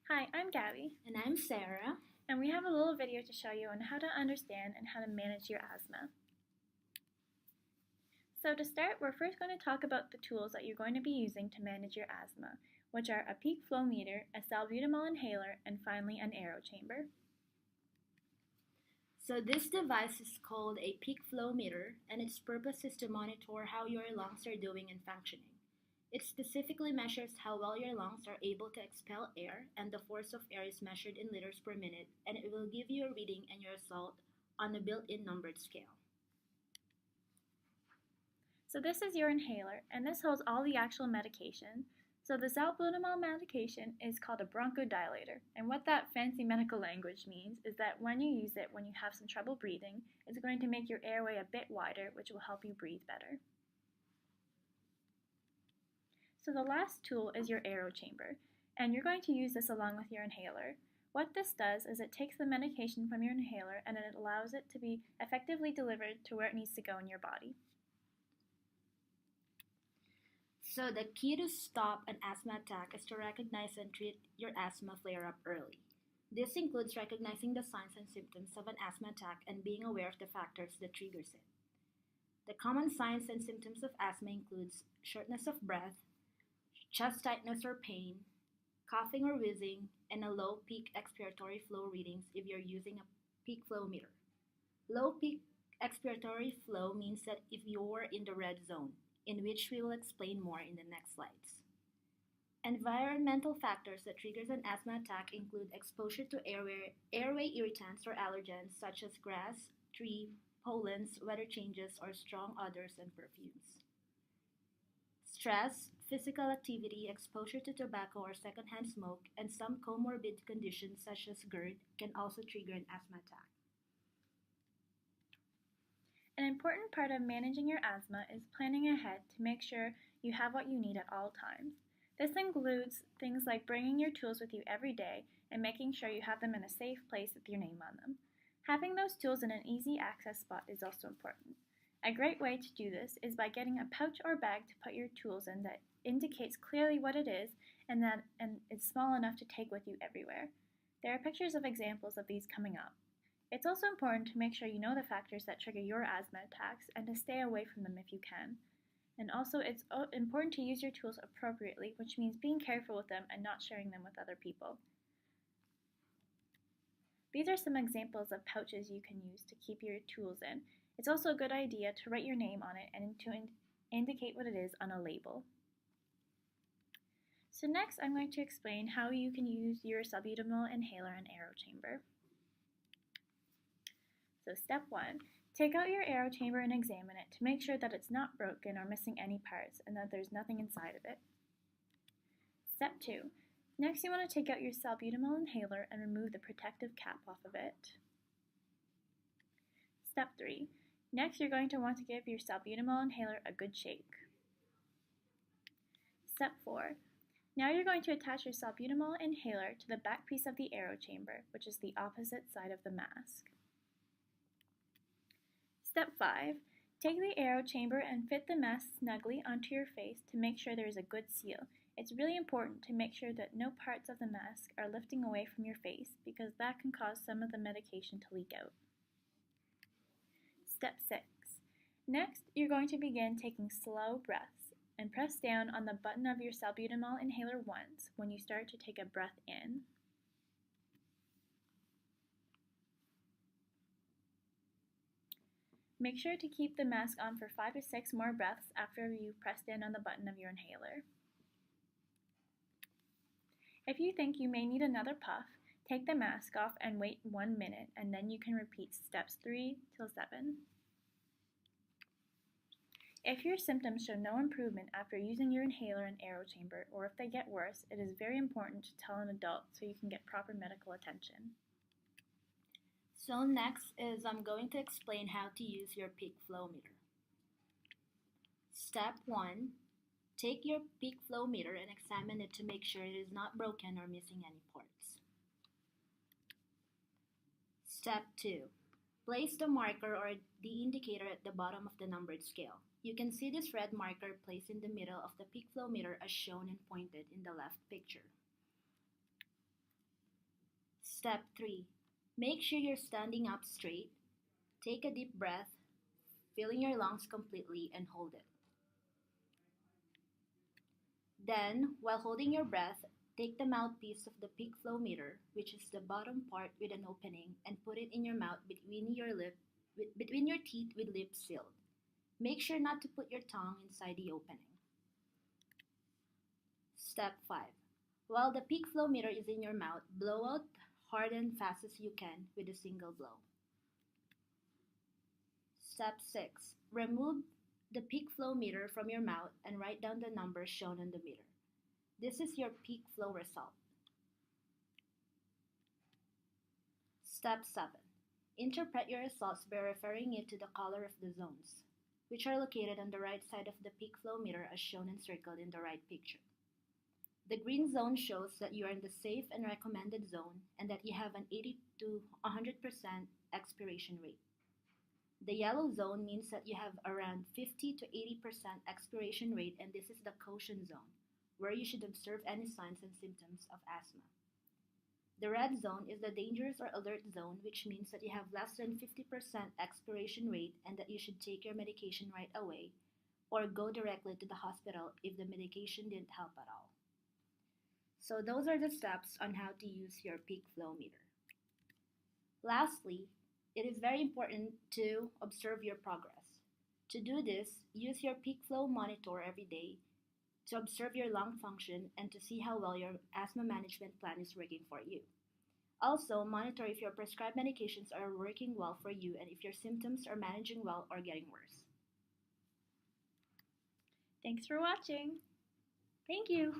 Hi, I'm Gabby, And I'm Sarah. and we have a little video to show you on how to understand and how to manage your asthma. So to start, we're first going to talk about the tools that you're going to be using to manage your asthma, which are a peak flow meter, a salbutamol inhaler, and finally an aero chamber. So this device is called a peak flow meter, and its purpose is to monitor how your lungs are doing and functioning. It specifically measures how well your lungs are able to expel air, and the force of air is measured in liters per minute, and it will give you a reading and your result on a built-in numbered scale. So this is your inhaler, and this holds all the actual medication. So the salbutamol medication is called a bronchodilator, and what that fancy medical language means is that when you use it when you have some trouble breathing, it's going to make your airway a bit wider, which will help you breathe better. So the last tool is your aero chamber, and you're going to use this along with your inhaler. What this does is it takes the medication from your inhaler and it allows it to be effectively delivered to where it needs to go in your body. So the key to stop an asthma attack is to recognize and treat your asthma flare-up early. This includes recognizing the signs and symptoms of an asthma attack and being aware of the factors that triggers it. The common signs and symptoms of asthma includes shortness of breath, chest tightness or pain, coughing or wheezing, and a low peak expiratory flow readings if you're using a peak flow meter. Low peak expiratory flow means that if you're in the red zone, in which we will explain more in the next slides. Environmental factors that triggers an asthma attack include exposure to airway irritants or allergens such as grass, tree, pollens, weather changes, or strong odors and perfumes. Stress, physical activity, exposure to tobacco or secondhand smoke, and some comorbid conditions such as GERD can also trigger an asthma attack. An important part of managing your asthma is planning ahead to make sure you have what you need at all times. This includes things like bringing your tools with you every day and making sure you have them in a safe place with your name on them. Having those tools in an easy access spot is also important. A great way to do this is by getting a pouch or bag to put your tools in that indicates clearly what it is and is small enough to take with you everywhere. There are pictures of examples of these coming up. It's also important to make sure you know the factors that trigger your asthma attacks and to stay away from them if you can. And also, it's important to use your tools appropriately, which means being careful with them and not sharing them with other people. These are some examples of pouches you can use to keep your tools in. It's also a good idea to write your name on it and to indicate what it is on a label. So next, I'm going to explain how you can use your salbutamol inhaler and aero chamber. So step 1, take out your aero chamber and examine it to make sure that it's not broken or missing any parts and that there's nothing inside of it. Step 2, next you want to take out your salbutamol inhaler and remove the protective cap off of it. Step 3, next you're going to want to give your salbutamol inhaler a good shake. Step 4, now you're going to attach your salbutamol inhaler to the back piece of the aero chamber, which is the opposite side of the mask. Step 5, take the aero chamber and fit the mask snugly onto your face to make sure there is a good seal. It's really important to make sure that no parts of the mask are lifting away from your face because that can cause some of the medication to leak out. Step 6, next you're going to begin taking slow breaths and press down on the button of your salbutamol inhaler once when you start to take a breath in. Make sure to keep the mask on for 5 to 6 more breaths after you press down on the button of your inhaler. If you think you may need another puff, take the mask off and wait 1 minute, and then you can repeat steps 3 till 7. If your symptoms show no improvement after using your inhaler and aero chamber, or if they get worse, it is very important to tell an adult so you can get proper medical attention. So next is I'm going to explain how to use your peak flow meter. Step 1, take your peak flow meter and examine it to make sure it is not broken or missing any parts. Step 2, place the marker or the indicator at the bottom of the numbered scale. You can see this red marker placed in the middle of the peak flow meter as shown and pointed in the left picture. Step 3. Make sure you're standing up straight. Take a deep breath, filling your lungs completely, and hold it. Then, while holding your breath, take the mouthpiece of the peak flow meter, which is the bottom part with an opening, and put it in your mouth between your teeth with lips sealed. Make sure not to put your tongue inside the opening. Step 5. While the peak flow meter is in your mouth, blow out hard and fast as you can with a single blow. Step 6. Remove the peak flow meter from your mouth and write down the numbers shown on the meter. This is your peak flow result. Step 7. Interpret your results by referring it to the color of the zones, which are located on the right side of the peak flow meter as shown and circled in the right picture. The green zone shows that you are in the safe and recommended zone and that you have an 80 to 100% expiration rate. The yellow zone means that you have around 50 to 80% expiration rate, and this is the caution zone, where you should observe any signs and symptoms of asthma. The red zone is the dangerous or alert zone, which means that you have less than 50% expiration rate and that you should take your medication right away or go directly to the hospital if the medication didn't help at all. So those are the steps on how to use your peak flow meter. Lastly, it is very important to observe your progress. To do this, use your peak flow monitor every day to observe your lung function and to see how well your asthma management plan is working for you. Also, monitor if your prescribed medications are working well for you and if your symptoms are managing well or getting worse. Thanks for watching. Thank you.